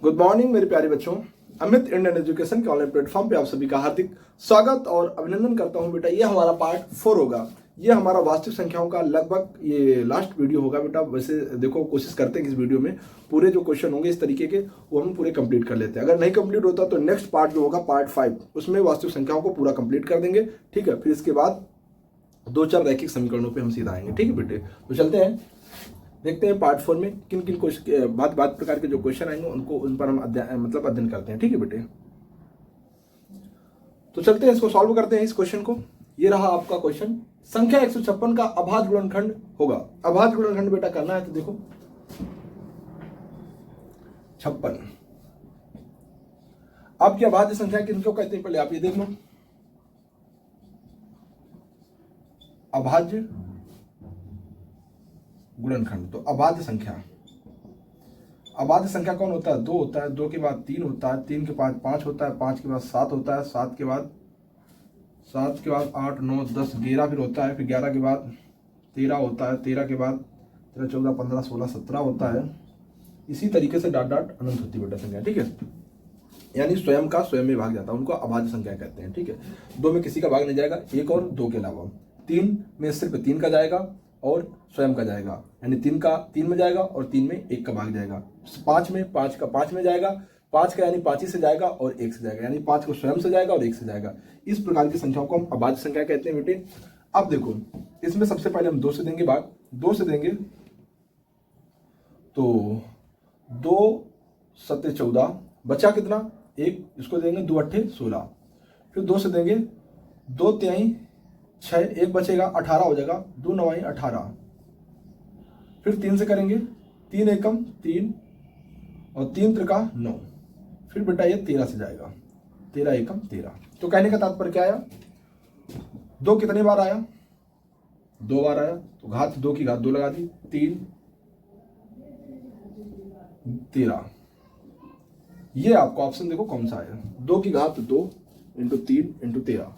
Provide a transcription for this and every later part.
Good morning मेरे प्यारे बच्चों। अमित इंडियन एजुकेशन के ऑनलाइन प्लेटफॉर्म पे आप सभी का हार्दिक स्वागत और अभिनंदन करता हूं बेटा। ये हमारा पार्ट 4 होगा। ये हमारा वास्तविक संख्याओं का लगभग ये लास्ट वीडियो होगा बेटा। वैसे देखो, कोशिश करते हैं कि इस वीडियो में पूरे जो क्वेश्चन होंगे इस तरीके के वो हम पूरे कंप्लीट कर लेते हैं। अगर नहीं कंप्लीट होता तो नेक्स्ट पार्ट जो होगा पार्ट 5, उसमें वास्तविक संख्याओं को पूरा कंप्लीट कर देंगे। ठीक है, फिर इसके बाद 2-4 रैखिक समीकरणों पर हम सीधा आएंगे। ठीक है बेटे, तो चलते हैं, देखते हैं पार्ट 4 में किन किन क्वेश्चन बात प्रकार के जो क्वेश्चन आएंगे उन पर हम अध्ययन करते हैं। ठीक है बेटे, तो चलते हैं, इसको सॉल्व करते हैं इस क्वेश्चन को। ये रहा आपका क्वेश्चन। संख्या 156 का अभाज्य गुणनखंड होगा। अभाज्य गुणनखंड बेटा करना है तो देखो 56। आपकी अभाज्य संख्या किनको कहते हैं पहले आप ये देख लो। अभाज्य गुणनखंड, तो अभाज्य संख्या कौन होता है? 2 होता है, 2 के बाद 3 होता है, 3 के बाद 5 होता है, 5 के बाद 7 होता है, 7 के बाद 8, 9, 10, 11 फिर होता है, फिर 11 के बाद 13 होता है, 13 के बाद 13, 14, 15, 16, 17 होता है। इसी तरीके से डॉट डॉट अनंत होती है बेटा संख्या। ठीक है, यानी स्वयं का स्वयं में भाग जाता है, उनको अभाज्य संख्या कहते हैं। ठीक है, 2 में किसी का भाग नहीं जाएगा, 1 और 2 के अलावा। 3 में सिर्फ 3 का जाएगा और स्वयं का जाएगा, यानी 3 का 3 में जाएगा और 3 में 1 का भाग जाएगा। 5 में 5 का 5 में जाएगा, 5 का यानी 5 ही से जाएगा और 1 से जाएगा, यानी 5 को स्वयं से जाएगा और 1 से जाएगा। इस प्रकार की संख्याओं को हम अभाज्य संख्या कहते हैं बेटे। अब देखो, इसमें सबसे पहले हम 2 से देंगे भाग। 2 से देंगे तो 2 सत्ते 14, बचा कितना? 1, इसको देंगे 2 अट्ठे 16। फिर 2 से देंगे 2 तिहाई 6, 1 बचेगा 18 हो जाएगा, 2 नवाई 18। फिर 3 से करेंगे, 3 एकम 3 और 3 त्रिका 9। फिर बेटा ये 13 से जाएगा, 13 एकम 13। तो कहने का तात्पर्य क्या आया? 2 कितने बार आया? 2 बार आया, तो घात 2 की घात 2 लगा दी, 3 13। ये आपका ऑप्शन देखो कौन सा आया, 2 की घात 2 इंटू 3 इंटू 13।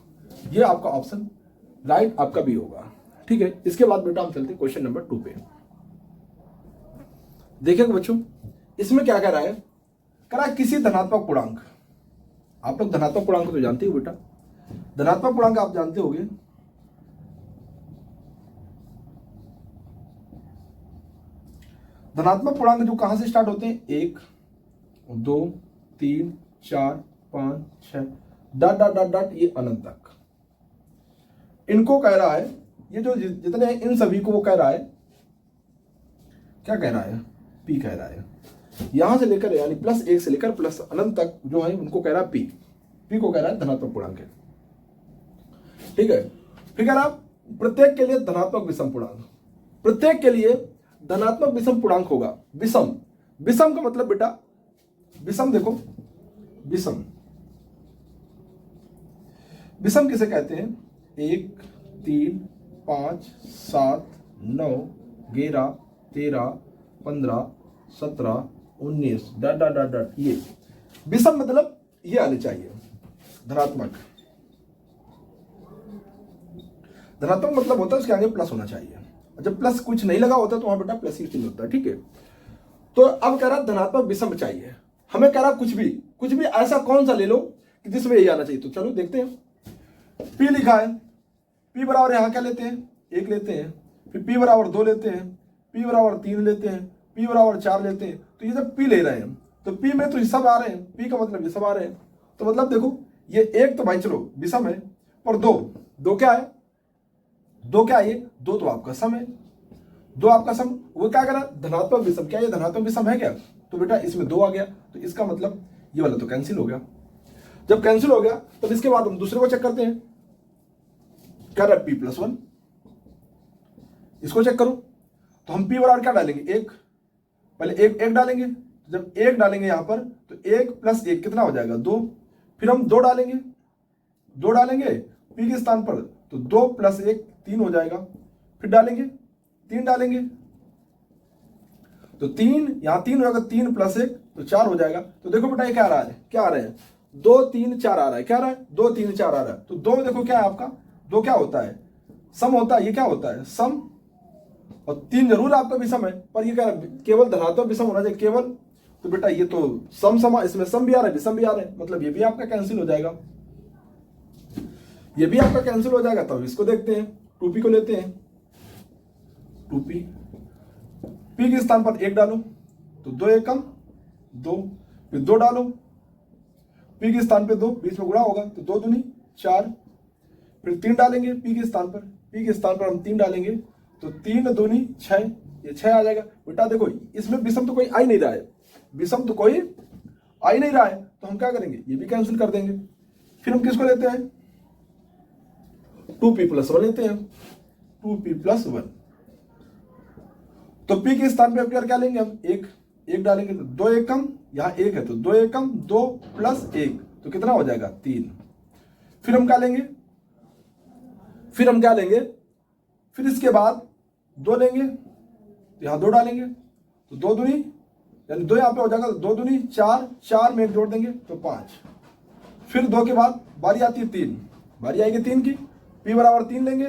ये आपका ऑप्शन राइट आपका भी होगा। ठीक है, इसके बाद बेटा हम चलते हैं क्वेश्चन नंबर 2 पे। देखिएगा बच्चों, इसमें क्या कह रहा है? कह रहा है किसी धनात्मक पूर्णांक। आप लोग धनात्मक पूर्णांक तो जानते हो बेटा, धनात्मक पूर्णांक आप जानते होंगे। धनात्मक पूर्णांक जो कहां से स्टार्ट होते हैं? 1, 2, 3, 4, 5, 6 डॉट डॉट डॉट डॉट ये अनंत तक। इनको कह रहा है, ये जो जितने हैं इन सभी को वो कह रहा है, क्या कह रहा है? पी कह रहा है। यहां से लेकर यानी +1 से लेकर प्लस अनंत तक जो है उनको कह रहा है पी। पी को कह रहा है धनात्मक पूर्णांक है। ठीक है, फिर कह रहा प्रत्येक के लिए धनात्मक विषम पूर्णांक। प्रत्येक के लिए धनात्मक विषम पूर्णांक होगा। विषम, विषम का मतलब बेटा, विषम देखो, विषम विषम किसे कहते हैं? 1, 3, 5, 7, 9, 11, 13, 15, 17, 19 डॉट डॉट डॉट डॉट। ये विषम मतलब ये आने चाहिए धनात्मक। धनात्मक मतलब होता है उसके आगे प्लस होना चाहिए। जब प्लस कुछ नहीं लगा होता तो वहां बेटा प्लस ही चिन्ह होता है। ठीक है, तो अब कह रहा धनात्मक विषम चाहिए हमें। कह रहा कुछ भी ऐसा कौन सा ले लो कि जिसमें यही आना चाहिए। तो चलो देखते हैं। पी लिखा है, पी बराबर यहां क्या लेते हैं? 1 लेते हैं। फिर पी बराबर 2 लेते हैं, पी बराबर 3 लेते हैं, पी बराबर 4 लेते हैं। तो ये जब पी ले रहे हैं तो पी में तो ये सब आ रहे हैं, पी का मतलब ये सब आ रहे हैं। तो मतलब देखो, ये 1 तो भाई चलो विषम है, पर 2 क्या है? 2 क्या है? ये 2 तो आपका सम है। 2 आपका सम, वो क्या करा? धनात्मक विषम। क्या ये धनात्मक विषम है क्या? तो बेटा इसमें 2 आ गया, तो इसका मतलब ये वाला तो कैंसिल हो गया। जब कैंसिल हो गया तब इसके बाद हम दूसरे को चेक करते हैं। क्या रहा? p+1। इसको चेक करो तो हम p बराबर क्या डालेंगे? 1। पहले 1 डालेंगे, जब 1 डालेंगे यहां पर तो 1 + 1 कितना हो जाएगा? 2। फिर हम 2 डालेंगे, p के स्थान पर, तो 2 + 1 3 हो जाएगा। फिर डालेंगे 3 डालेंगे तो 3 यहां 3 हो जाएगा, 3 + 1 तो 4 हो जाएगा। तो देखो बेटा ये क्या आ रहा है? क्या आ रहे हैं? 2 3 4 आ रहा है। क्या आ रहा है? 2 3 4 आ रहा है। तो 2 देखो क्या है आपका? 2 क्या होता है? सम होता है। ये क्या होता है? सम। और 3 जरूर आपका विषम है, पर ये क्या केवल धनात्मक विषम होना चाहिए, केवल तो बेटा ये तो सम समा, इसमें सम भी आ रहा है विषम भी आ रहा है, मतलब ये भी आपका कैंसिल हो जाएगा, ये भी आपका कैंसिल हो जाएगा। तब इसको देखते हैं, 2p को लेते हैं, 2p, p के स्थान पर 1 डालो तो 2 एकम 2, फिर 2 डालो, p के स्थान पे 2, बीच में गुणा होगा तो 2 दूनी 4, फिर 3 डालेंगे p के स्थान पर, p के स्थान पर हम 3 डालेंगे तो 3 दूनी 6, ये 6 आ जाएगा। बेटा देखो इसमें विषम तो कोई आ ही नहीं रहा है, विषम तो कोई आ ही नहीं रहा है, तो हम क्या करेंगे, ये भी कैंसिल कर देंगे। फिर हम किसको लेते हैं, 2p + 1 लेते हैं, 2p + 1, तो p के स्थान पे अब क्या लेंगे हम, 1 डालेंगे तो 2 एकम, यहाँ 1 है तो 2 एकम 2 + 1 तो कितना हो जाएगा 3। फिर हम क्या लेंगे, फिर इसके बाद 2 लेंगे तो यहाँ 2 डालेंगे तो 2 दूनी, यानी 2 यहाँ पे हो जाएगा तो 2 दूनी 4, 4 में 1 जोड़ देंगे तो 5। फिर 2 के बाद बारी आती है 3, बारी आएगी 3 की, p = 3 लेंगे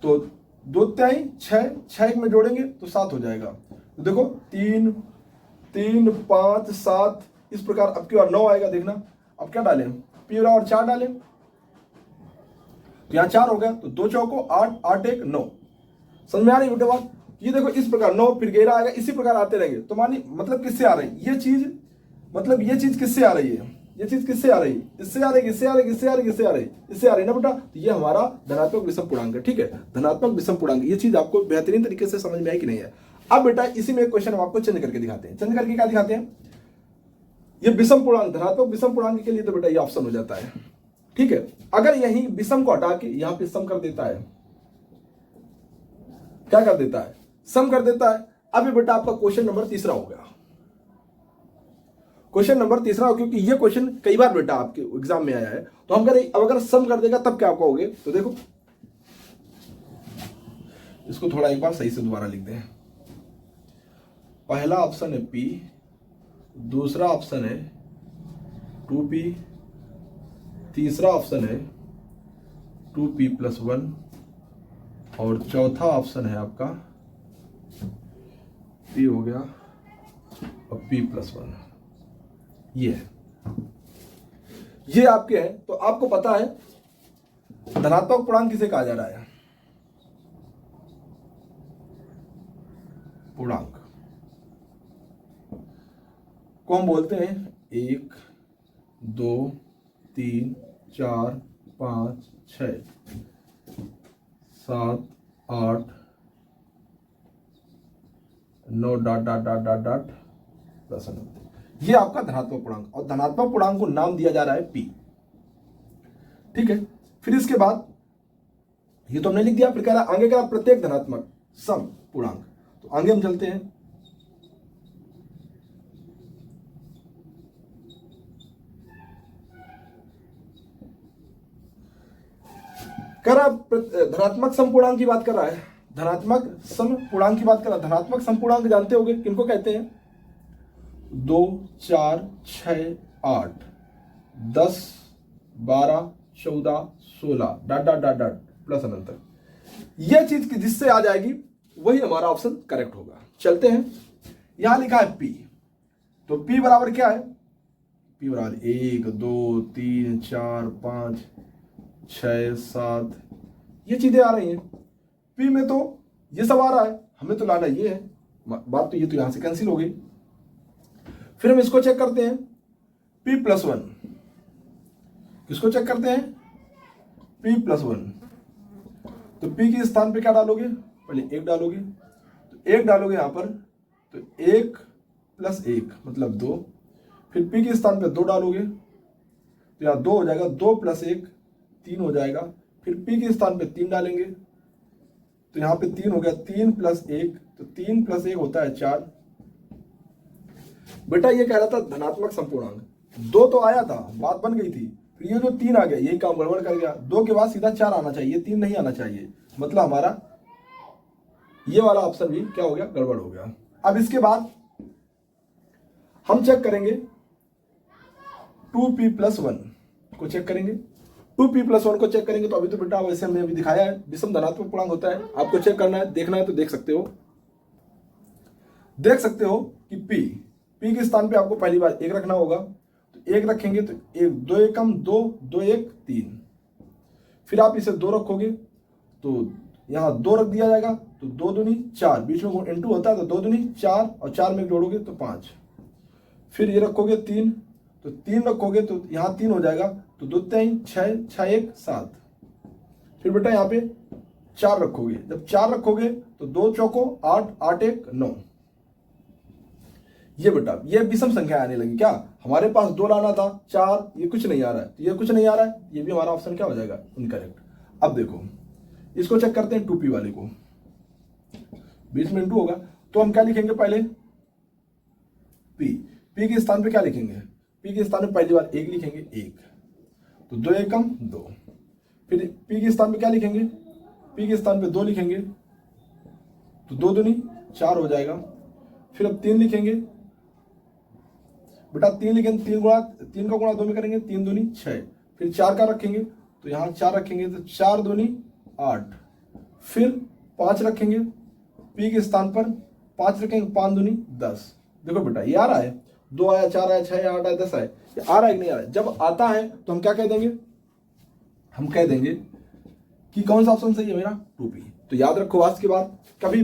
तो 2 तिहाई 6, 6 एक में जोड़ेंगे तो 7 हो जाएगा। तो देखो 3 3 5 7 इस प्रकार, अब की बार 9 आएगा, देखना अब क्या डालें, p = 4 डालें तो यहाँ 4 हो गया तो 2 चौको 8, 8 1 9। समझ में आ रही बेटे बात, ये देखो इस प्रकार 9 फिर घेरा आएगा, इसी प्रकार आते रहेंगे। तो मानी मतलब किससे आ रही है ये चीज, मतलब ये चीज किससे आ रही है, ये चीज किससे आ रही है, इससे आ रही, इससे आ रही, इससे आ रही, इससे आ रही, इससे आ रही ना बेटा। तो ये हमारा धनात्मक विषम पूर्णांक है, ठीक है, धनात्मक विषम पूर्णांक। ये चीज आपको बेहतरीन तरीके से समझ में आई कि नहीं है। अब बेटा इसी में एक क्वेश्चन हम आपको चेंज करके दिखाते हैं। चेंज करके क्या दिखाते हैं, ये विषम पूर्णांक, धनात्मक विषम पूर्णांक के लिए तो बेटा ये ऑप्शन हो जाता है, ठीक है। अगर यही विषम को हटा के यहाँ पे सम कर देता है, क्या कर देता है, सम कर देता है। अभी बेटा आपका क्वेश्चन नंबर 3 हो गया, क्वेश्चन नंबर 3 हो, क्योंकि ये क्वेश्चन कई बार बेटा आपके एग्जाम में आया है। तो हम करें, अब अगर सम कर देगा तब क्या कहोगे, तो देखो इसको थोड़ा एक बार सही से दोबारा लिख दें। पहला ऑप्शन है p, दूसरा ऑप्शन है 2p, तीसरा ऑप्शन है 2p + 1 और चौथा ऑप्शन है आपका p हो गया और p + 1। ये आपके हैं। तो आपको पता है धनात्मक पूर्णांक किसे कहा जा रहा है, पूर्णांक को हम बोलते हैं 1 2 3 4 5 6 7 8 9 ... प्लस अनंत। ये आपका धनात्मक पूर्णांक, और धनात्मक पूर्णांक को नाम दिया जा रहा है p, ठीक है। फिर इसके बाद ये तो हमने लिख दिया, फिर कह रहा आगे का प्रत्येक धनात्मक सम पूर्णांक। तो आगे हम चलते हैं, कह रहा धनात्मक सम पूर्णांक की बात कर रहा है, धनात्मक सम पूर्णांक की बात कर रहा है। धनात्मक सम पूर्णांक जानते होंगे किनको कहते हैं, 2 4 6 8 10 12 14 16 ... प्लस अनंत तक। यह चीज की जिससे आ जाएगी वही हमारा ऑप्शन करेक्ट होगा। चलते हैं, यहां लिखा है p, तो p बराबर क्या है, p बराबर 1 2 3 4 5 6 7 ये चीजें आ रही हैं। p में तो ये सब आ रहा है, हमें तो लाना ये है, बात तो ये तो यहां से कैंसिल हो गई। फिर हम इसको चेक करते हैं, p + 1, किसको चेक करते हैं, p + 1। तो p के स्थान पे क्या डालोगे, पहले 1 डालोगे, तो 1 डालोगे यहां पर, तो 1 + 1 मतलब 2। फिर p के स्थान पे 2 डालोगे तो यहाँ 2 हो जाएगा, 2 + 1 3 हो जाएगा। फिर p के स्थान पे 3 डालेंगे तो यहाँ पे 3 हो गया, 3 + 1 तो 3 + 1 होता है 4। बेटा ये कह रहा था धनात्मक संपूर्णांक, 2 तो आया था, बात बन गई थी, फिर ये जो 3 आ गया यही काम गड़बड़ कर गया। 2 के बाद सीधा 4 आना चाहिए, 3 नहीं आना चाहिए, मतलब हमारा ये वाला ऑप्शन भी क्या हो गया, गड़बड़ हो गया। अब इसके बाद हम चेक करेंगे 2p + 1 को चेक करेंगे, 2p + 1 को चेक करेंगे। तो अभी तो बेटा वैसे हमने अभी दिखाया है विषम धनात्मक पूर्णांक होता है, आपको चेक करना है, देखना है तो देख सकते हो, कि p पी के स्थान पे आपको पहली बार 1 रखना होगा, तो 1 रखेंगे तो 1 2 एकम 2 2 1 3। फिर आप इसे 2 रखोगे तो यहाँ 2 रख दिया जाएगा, तो 2 दूनी 4, बीच में इंटू होता है तो 2 दूनी 4 और 4 में जोड़ोगे तो 5। फिर ये रखोगे 3, तो 3 रखोगे तो यहाँ 3 हो जाएगा, तो 2 3 6 6 1 7। फिर बेटा यहाँ पे 4 रखोगे, जब 4 रखोगे तो 2 चौको 8 8 1 9। ये बेटा ये विषम संख्या आने लगी क्या, हमारे पास 2 लाना था 4, ये कुछ नहीं आ रहा है, तो ये कुछ नहीं आ रहा है, ये भी हमारा ऑप्शन क्या हो जाएगा, इनकरेक्ट। अब देखो इसको चेक करते हैं 2p वाले को, बीच में इंटू होगा, तो हम क्या लिखेंगे पहले p के स्थान पे क्या लिखेंगे, p के स्थान पे पहली बार 1 लिखेंगे 1, तो 2 एकम 2। फिर p के स्थान पे क्या लिखेंगे, p के स्थान पे 2 लिखेंगे, तो 2 दूनी 4 हो जाएगा। फिर अब 3 लिखेंगे बेटा, 3 लिखेंगे, 3 का गुणा 2 में करेंगे, 3 दूनी 6। फिर 4 का रखेंगे तो यहाँ 4 रखेंगे, तो 4 दूनी 8। फिर 5 रखेंगे p के स्थान पर, 5 रखेंगे, 5 दूनी 10। देखो बेटा ये आ रहा है, 2 आया 4 आया 6 आया 8 आया 10 आया, ये आ रहा है कि नहीं आ रहा है। जब आता है तो हम क्या कह देंगे, हम कह देंगे कि कौन सा ऑप्शन सही है मेरा, 2p। तो याद रखो आज के बाद कभी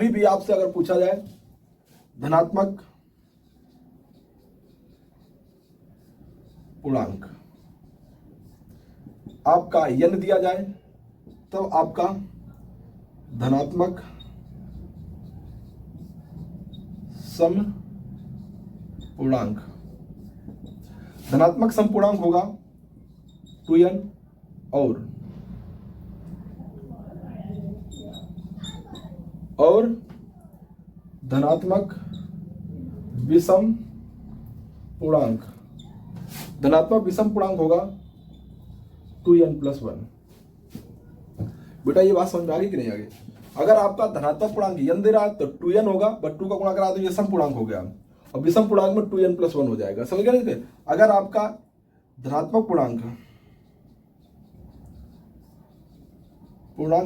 भी आपसे अगर पूछा जाए धनात्मक पूर्णांक, आपका n दिया जाए, तो आपका धनात्मक सम पूर्णांक, धनात्मक सम पूर्णांक होगा 2n और धनात्मक विषम पूर्णांक, धनात्मक विषम पूर्णांक होगा 2n+1। बेटा ये बात समझ में आ गई कि नहीं आ गई। अगर आपका धनात्मक पूर्णांक n दे रहा है तो 2n होगा, बट 2 का गुणा करा तो ये सम पूर्णांक हो गया, और विषम पूर्णांक में 2n+1 हो जाएगा। समझ गए नहीं? अगर आपका धनात्मक पूर्णांक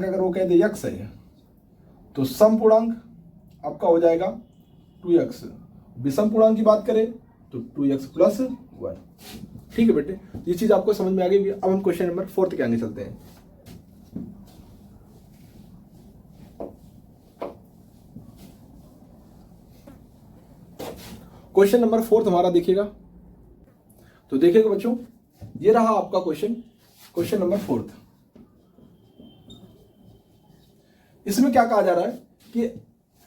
अगर वो कहते x है, तो सम पूर्णांक आपका हो जाएगा 2x, विषम पूर्णांक की बात करें तो 2x+1। ठीक है बेटे, ये चीज आपको समझ में आ गई। अब हम क्वेश्चन नंबर 4 के आगे चलते हैं। क्वेश्चन नंबर 4 हमारा देखिएगा, तो देखिएगा बच्चों, ये रहा आपका क्वेश्चन नंबर 4। इसमें क्या कहा जा रहा है कि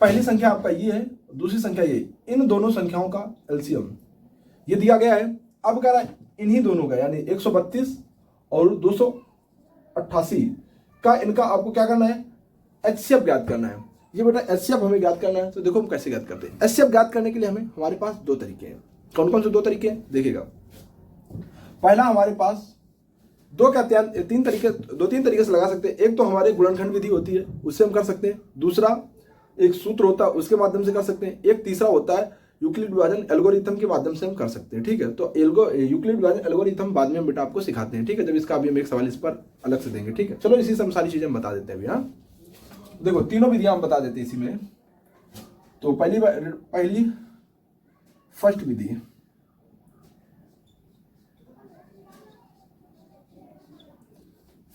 पहली संख्या आपका ये है, दूसरी संख्या ये, इन दोनों संख्याओं का एलसीएम ये दिया गया है। अब कह रहा है इन्हीं दोनों का, यानी 132 और 288 का, इनका आपको क्या करना है, एचसीएफ ज्ञात करना है। ये बेटा एचसीएफ हमें ज्ञात करना है, तो देखो हम कैसे ज्ञात करते हैं। एचसीएफ ज्ञात करने के लिए हमारे पास 2 तरीके हैं। कौन कौन से 2 तरीके हैं देखिएगा। पहला हमारे पास 3 तरीके से लगा सकते हैं। एक तो हमारे गुणनखंड विधि होती है, उससे हम कर सकते हैं। दूसरा एक सूत्र होता है, उसके माध्यम से कर सकते हैं। एक तीसरा होता है यूक्लिड विभाजन एल्गोरिथम के माध्यम से हम कर सकते हैं। ठीक है, तो यूक्लिड विभाजन एल्गोरिथम बाद में हम बेटा आपको सिखाते हैं। ठीक है, जब इसका अभी हम एक सवाल इस पर अलग से देंगे। ठीक है, चलो इसी से हम सारी चीजें हम बता देते हैं अभी। हाँ देखो, तीनों विधियां हम बता देते हैं इसी में। तो पहली फर्स्ट विधि,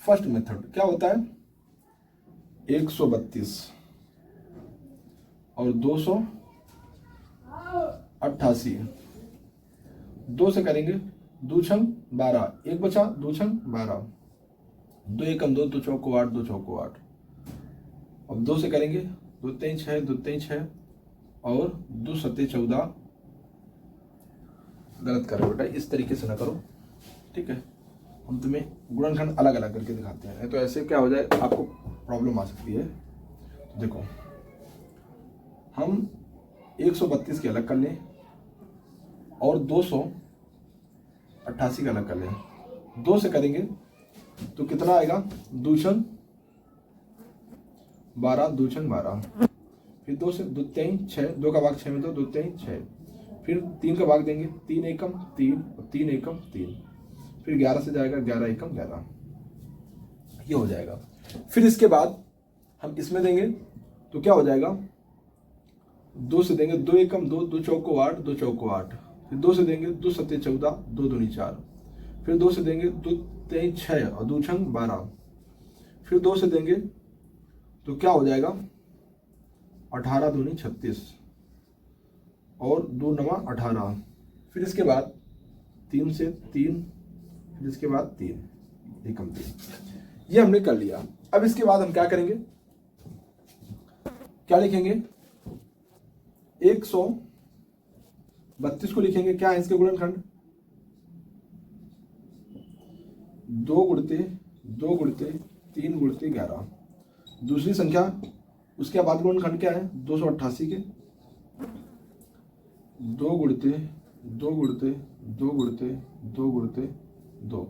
फर्स्ट मेथड क्या होता है, 132 और 288, 2 से करेंगे, 2 छंग 12, 1 बचा, 2 छंग 12, 2 एकम 2, 2 चौको 8, 2 चौको 8। अब 2 से करेंगे, 2 3 6, 2 3 6 और 2 7 14। गलत करो बेटा, इस तरीके से ना करो। ठीक है, हम तुम्हें गुणनखंड अलग अलग करके दिखाते हैं, तो ऐसे क्या हो जाए आपको प्रॉब्लम आ सकती है। तो देखो, हम 132 के अलग कर लें और 288 का अलग कर लें। 2 से करेंगे तो कितना आएगा, 2 छंग 12, 2 छंग 12। फिर 2 से 2 3 6, 2 का भाग 6 में, 2 3 6। फिर 3 का भाग देंगे, 3 एकम 3 और 3 एकम 3। फिर 11 से जाएगा, 11 एकम 11, ये हो जाएगा। फिर इसके बाद हम इसमें देंगे तो क्या हो जाएगा, 2 से देंगे 2 एकम 2, 2 चौको 8, 2 चौको 8, फिर 2 से देंगे 2 सत्ते 14, 2 दूनी 4, फिर 2 से देंगे 2 तेईस 6 और 2 छंग 12, फिर 2 से देंगे तो क्या हो जाएगा 18 दूनी 36 और 2 नवा 18, फिर इसके बाद 3 से 3, फिर इसके बाद 3 एकम 3। ये हमने कर लिया। अब इसके बाद हम क्या करेंगे, क्या लिखेंगे 132 को लिखेंगे। क्या है इसके गुणनखंड 2 गुणते 2 गुणते 3 गुणते 11। दूसरी संख्या उसके बाद गुणनखंड क्या है 288 के 2 गुणते 2 गुणते 2 गुणते 2 गुणते 2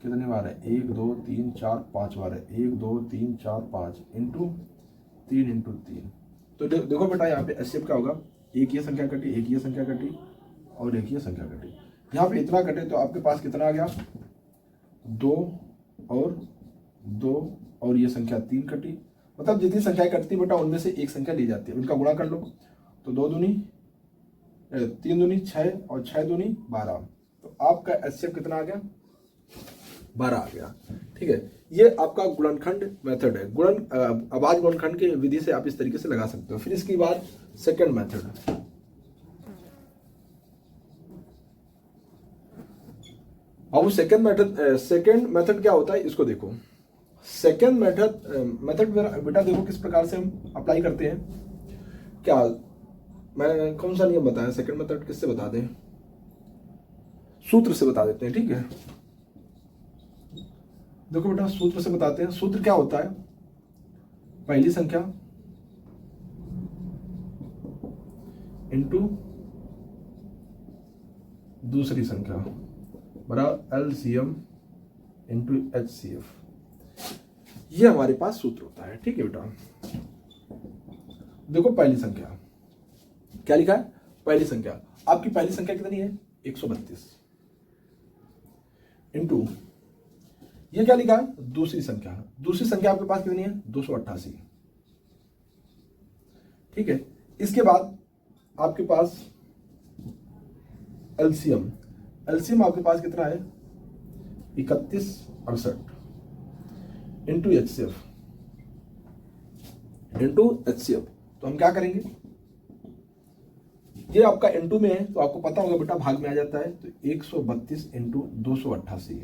कितने बार है 1 2 3 4 5 बार है 1 2 3 4 5 इंटू 3 इंटू 3। तो देखो बेटा यहाँ पे एचसीएफ क्या होगा, एक ये संख्या कटी, एक ये संख्या कटी और एक ये संख्या कटी। यहाँ पे इतना कटे तो आपके पास कितना आ गया 2 और ये संख्या 3 कटी। मतलब जितनी संख्याएं कटती बेटा उनमें से एक संख्या ली जाती है, उनका गुणा कर लो तो 2 दूनी 3 दूनी 6 और 6 दूनी 12। तो आपका एचसीएफ कितना आ गया 12 आ गया। ठीक है, ये आपका गुणनखंड मेथड है। अभाज्य गुणनखंड की विधि से आप इस तरीके से लगा सकते हो। फिर इसके बाद सेकंड मेथड, अब सेकंड मेथड क्या होता है इसको देखो। सेकंड मेथड बेटा देखो किस प्रकार से हम अप्लाई करते हैं। क्या मैं कौन सा नियम बताया, सेकंड मेथड किससे बता दें, सूत्र से बता देते हैं। ठीक है, देखो बेटा सूत्र से बताते हैं। सूत्र क्या होता है, पहली संख्या इंटू दूसरी संख्या बराबर एलसीएम इंटू एचसीएफ, ये हमारे पास सूत्र होता है। ठीक है बेटा, देखो पहली संख्या क्या लिखा है, पहली संख्या आपकी पहली संख्या कितनी है 132 इंटू ये क्या लिखा है दूसरी संख्या, दूसरी संख्या आपके पास कितनी है 288। ठीक है, इसके बाद आपके पास एलसीएम, एलसीएम आपके पास कितना है 3168 इंटू एचसीएफ तो हम क्या करेंगे, ये आपका इंटू में है तो आपको पता होगा बेटा भाग में आ जाता है, तो 132 इंटू 288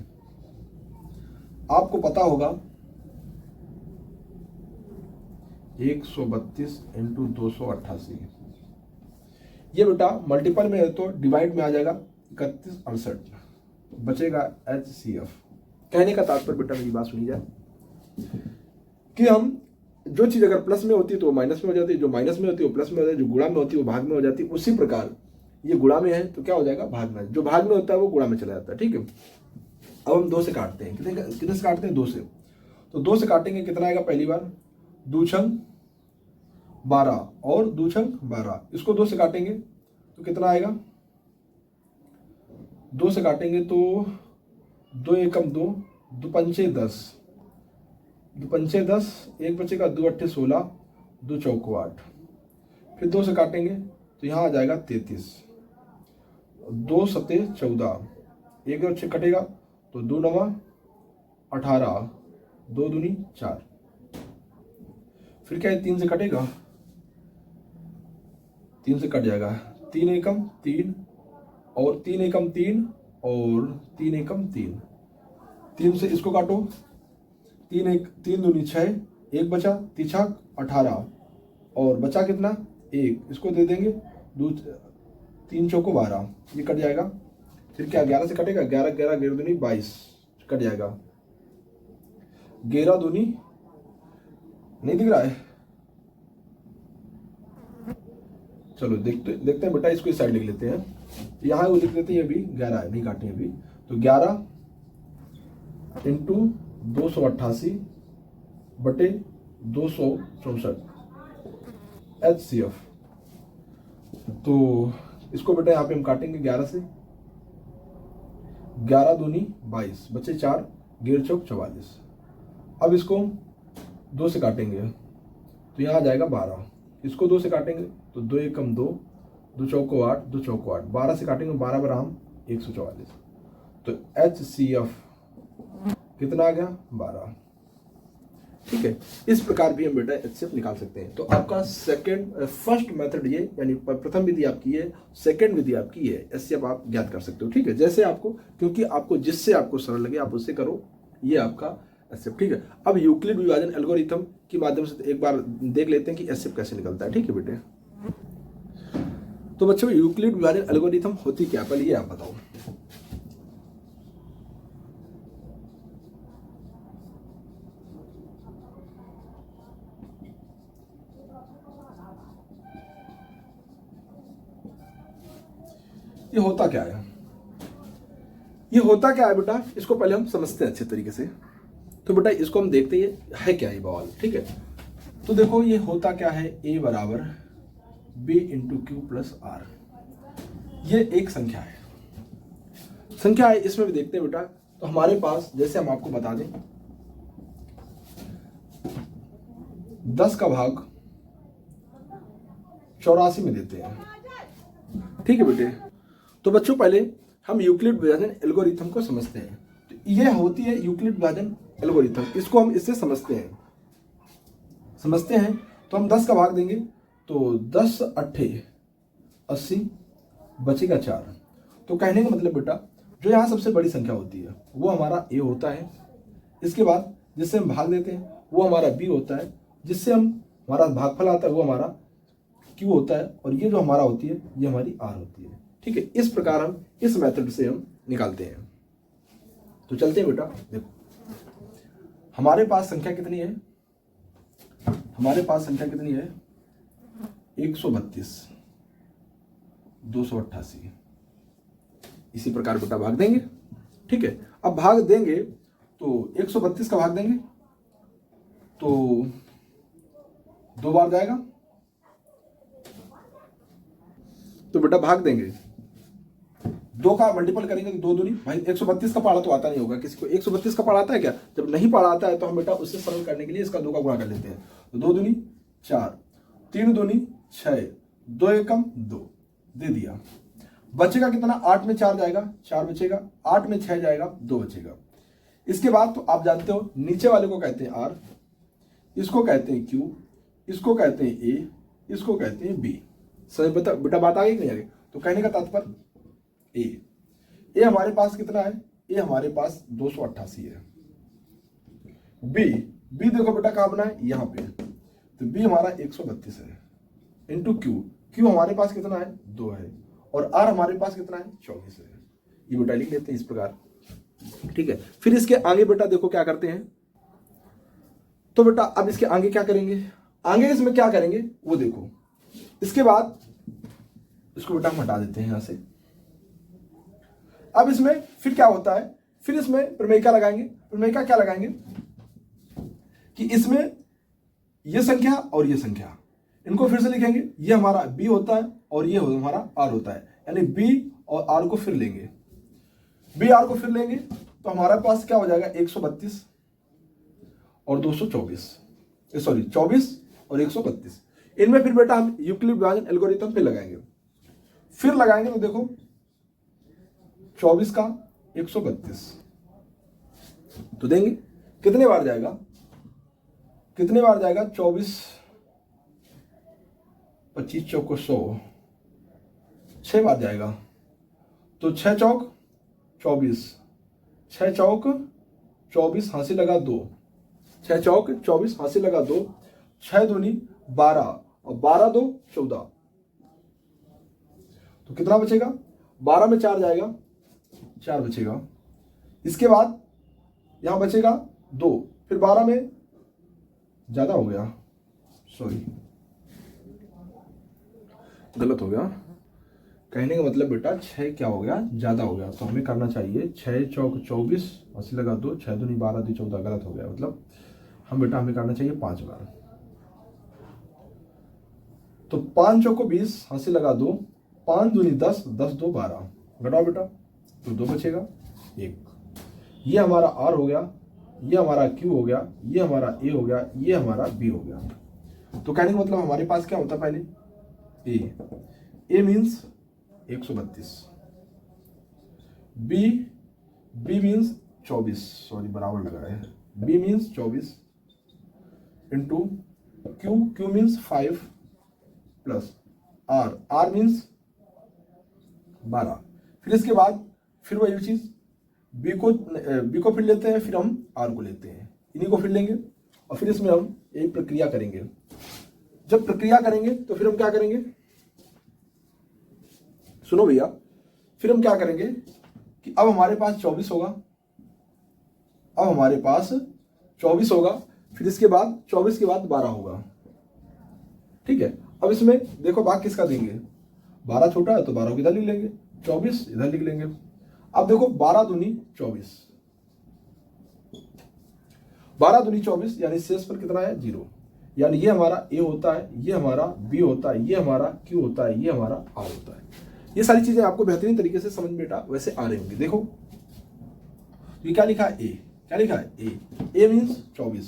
आपको पता होगा 132 इंटू 288। ये बेटा मल्टीपल में है तो डिवाइड में आ जाएगा 3168, बचेगा एचसीएफ। कहने का तात्पर्य बेटा मेरी बात सुनी जाए कि हम जो चीज अगर प्लस में होती है तो वो माइनस में हो जाती है, जो माइनस में होती है वो प्लस में हो जाती है, जो गुणा में होती है वो भाग में हो जाती है। उसी प्रकार ये गुणा में है तो क्या हो जाएगा भाग में, जो भाग में होता है वो गुणा में चला जाता है। ठीक है, अब हम 2 से काटते हैं, कितने से काटते हैं 2 से, तो 2 से काटेंगे कितना आएगा, पहली बार 2 छंग 12 और 2 छंग 12, इसको 2 से काटेंगे तो कितना आएगा, 2 से काटेंगे तो 2 एकम 2, 2 पंचे 10, 2 पंचे 10, एक बचेगा 2 अट्ठे 16, 2 चौको 8, फिर 2 से काटेंगे तो यहाँ आ जाएगा 33, 2 सत्ते 14, एक अच्छे कटेगा तो 2 नवा 18, 2 दूनी 4, फिर क्या है 3 से कटेगा, 3 से कट जाएगा, 3 एकम 3 और 3 एकम 3 और 3 एकम 3, 3 से इसको काटो, 3 दूनी 6, एक बचा, तिछक 18 और बचा कितना 1, इसको दे देंगे 3 चौको 12, ये कट जाएगा। फिर क्या 11 से कटेगा, 11 11 दूनी 22 कट जाएगा, 11 दूनी नहीं दिख रहा है, चलो देखते हैं बेटा, इसको इस साइड लिख लेते हैं, यहाँ वो लिख लेते हैं, ये भी 11 है, नहीं काटे अभी, तो 11 इंटू 288 बटे 264 एचसीएफ। तो इसको बेटा यहाँ पे हम काटेंगे 11 से, 11 दूनी 22 बचे 4, 11 चौक 44। अब इसको 2 से काटेंगे तो यहाँ आ जाएगा 12, इसको 2 से काटेंगे तो 2 एकम 2, 2 चौको 8, 2 चौको 8, 12 से काटेंगे 12 बराम 144। तो HCF कितना आ गया 12। ठीक है, इस प्रकार भी हम बेटा HCF निकाल सकते हैं। तो आपका फर्स्ट मेथड ये, यानी प्रथम विधि आपकी है, सेकंड विधि आपकी है, HCF आप ज्ञात कर सकते हो। ठीक है, जैसे आपको, क्योंकि आपको जिससे आपको सरल लगे आप उससे करो, ये आपका HCF। ठीक है, अब यूक्लिड विभाजन एल्गोरिथम के माध्यम से एक बार देख लेते हैं कि HCF कैसे निकलता है। ठीक है बेटे, तो बच्चों यूक्लिड विभाजन एल्गोरिथम होती क्या, पहले ये आप बताओ। ये होता क्या है, ये होता क्या है बेटा, इसको पहले हम समझते हैं अच्छे तरीके से। तो बेटा इसको हम देखते हैं क्या ये बवाल। ठीक है, तो देखो ये होता क्या है, A बराबर B into Q plus R. ये एक संख्या है, संख्या है, इसमें भी देखते हैं बेटा। तो हमारे पास, जैसे हम आपको बता दें, 10 का भाग 84 में देते हैं। ठीक है बेटे, तो बच्चों पहले हम यूक्लिड विभाजन एल्गोरिथम को समझते हैं। तो ये होती है यूक्लिड विभाजन एल्गोरिथम, इसको हम इससे समझते हैं। तो हम 10 का भाग देंगे तो 10 8 80, बचेगा 4। तो कहने का मतलब बेटा, जो यहाँ सबसे बड़ी संख्या होती है वो हमारा A होता है। इसके बाद जिससे हम भाग देते हैं वो हमारा B होता है, जिससे हमारा भागफल आता है वो हमारा Q होता है, और ये जो हमारा होती है ये हमारी R होती है। ठीक है, इस प्रकार हम इस मेथड से हम निकालते हैं। तो चलते हैं बेटा, देखो हमारे पास संख्या कितनी है, हमारे पास संख्या कितनी है 132 288। इसी प्रकार बेटा भाग देंगे। ठीक है, अब भाग देंगे तो 132 का भाग देंगे तो 2 बार जाएगा। तो बेटा भाग देंगे, 2 का मल्टीपल करेंगे तो 2 दूनी, भाई 132 का पढ़ा तो आता नहीं होगा किसी को। 132 का पढ़ा आता है क्या, जब नहीं पढ़ा आता है तो हम बेटा उससे सरल करने के लिए इसका 2 का गुणा कर लेते हैं। तो 2 दूनी 4, 3 दूनी 6, 2 एकम 2, दे दिया। बचेगा कितना, 8 में 4 जाएगा 4 बचेगा, 8 में 6 जाएगा 2 बचेगा। इसके बाद तो आप जानते हो नीचे वाले को कहते हैं R, इसको कहते हैं Q, इसको कहते हैं A, इसको कहते हैं B। समझ बेटा बात आ गई कि नहीं आ गई। तो कहने का तात्पर्य ए हमारे पास कितना है, ए हमारे पास 288 है। बी देखो बेटा कहाँ बना है, यहाँ पे। तो बी हमारा 132 है इंटू क्यू हमारे पास कितना है 2 है, और आर हमारे पास कितना है 24 है। ये बेटा लिख लेते हैं इस प्रकार। ठीक है, फिर इसके आगे बेटा देखो क्या करते हैं। तो बेटा अब इसके आगे क्या करेंगे, आगे इसमें क्या करेंगे वो देखो। इसके बाद इसको बेटा हम हटा देते हैं यहां से। अब इसमें फिर क्या होता है, फिर इसमें प्रमेयिका लगाएंगे। प्रमेयिका क्या लगाएंगे कि इसमें ये संख्या और ये संख्या, इनको फिर से लिखेंगे। ये हमारा बी होता है और ये हमारा आर होता है, यानी बी और आर को फिर लेंगे। बी आर को फिर लेंगे तो हमारे पास क्या हो जाएगा 132 और 224, सॉरी 24 और 132। इनमें फिर बेटा हम यूक्लिड विभाजन एल्गोरिथम फिर लगाएंगे। फिर लगाएंगे तो देखो 24 का 132 तो देंगे कितने बार जाएगा, कितने बार जाएगा 24 25 चौको 100, 6 बार जाएगा। तो 6 चौक 24, 6 चौक 24 हासिल लगा 2, 6 चौक 24 हासिल लगा 2, 6 दूनी 12 और 12 2 14। तो कितना बचेगा, 12 में 4 जाएगा 4 बचेगा। इसके बाद यहां बचेगा 2, फिर 12 में ज्यादा हो गया, सॉरी गलत हो गया। कहने का मतलब बेटा 6 क्या हो गया, ज्यादा हो गया। तो हमें करना चाहिए 6 चौक 24 अस्सी लगा 2, 6 दूनी 12 2 14, गलत हो गया। मतलब हमें करना चाहिए 5 बार। तो 5 चौको 20 हासिल लगा 2, 5 दूनी 10 10 2 12, घटाओ बेटा तो 2 बचेगा 1। ये हमारा R हो गया, ये हमारा Q हो गया, ये हमारा A हो गया, ये हमारा B हो गया। तो कहने का मतलब हमारे पास क्या होता है पहले A means 132, B means 24, sorry बराबर लगा है, B means 24 into Q means 5 plus R means 12। फिर इसके बाद फिर वही चीज बी को फिर लेते हैं, फिर हम आर को लेते हैं, इन्हीं को फिर लेंगे और फिर इसमें हम एक प्रक्रिया करेंगे। जब प्रक्रिया करेंगे तो फिर हम क्या करेंगे, सुनो भैया, फिर हम क्या करेंगे कि अब हमारे पास 24 होगा, अब हमारे पास 24 होगा, फिर इसके बाद 24 के बाद 12 होगा, ठीक है। अब इसमें देखो भाग किसका देंगे, 12 छोटा है तो 12 को इधर लिख लेंगे, 24 इधर लिख लेंगे। अब देखो 12 दूनी 24, 12 दूनी 24, यानी शेष पर कितना है 0, यानी ये हमारा ए होता है, ये हमारा बी होता है, ये हमारा क्यू होता है, ये हमारा आर होता है। ये सारी चीजें आपको बेहतरीन तरीके से समझ में बेटा वैसे आ रही होंगी। देखो ये क्या लिखा है, ए, क्या लिखा है ए मीन्स 24,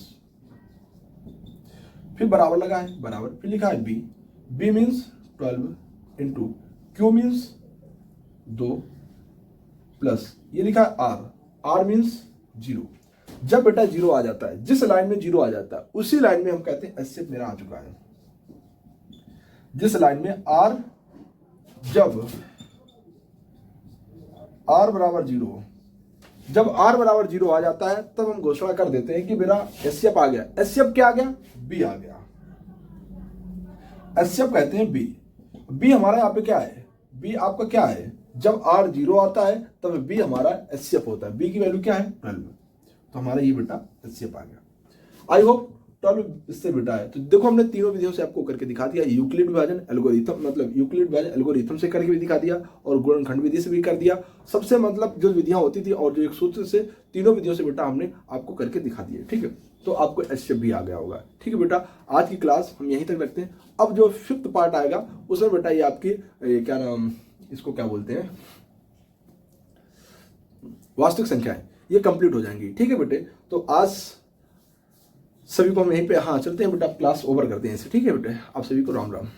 फिर बराबर लगा है बराबर, फिर लिखा है B means 12 into Q means 2 plus ये लिखा है आर मीन्स 0। जब बेटा 0 आ जाता है, जिस लाइन में 0 आ जाता है उसी लाइन में हम कहते हैं एस्केप मेरा आ चुका है। जिस लाइन में आर, जब आर बराबर 0, जब आर बराबर 0 आ जाता है तब हम घोषणा कर देते हैं कि मेरा एस्केप आ गया। एस्केप क्या आ गया, बी आ गया। एस्केप कहते हैं बी हमारा यहाँ पे क्या है, बी आपका क्या है, जब आर 0 आता है तब बी हमारा एस्केप होता है। बी की वैल्यू क्या है 12, तो हमारा ये बेटा एस्केप आ गया। आई होप 12 इससे बेटा है। तो देखो हमने तीनों विधियों से आपको करके दिखा दिया, यूक्लिड विभाजन एल्गोरिथम, मतलब यूक्लिड विभाजन एल्गोरिथम से करके भी दिखा दिया और गुणनखंड विधि से भी कर दिया। सबसे मतलब जो विधियां होती थी और जो एक सूत्र से, तीनों विधियों से बेटा हमने आपको करके दिखा दिया, ठीक है। तो आपको एस्केप भी आ गया होगा, ठीक है बेटा। आज की क्लास हम यहीं तक रखते हैं। अब जो 5th पार्ट आएगा उसमें बेटा ये आपकी क्या नाम, इसको क्या बोलते हैं, वास्तविक संख्याएं, ये कंप्लीट हो जाएंगी, ठीक है बेटे। तो आज सभी को हम यहीं पे चलते हैं बेटा, क्लास ओवर करते हैं इसे, ठीक है बेटे। आप सभी को राम राम।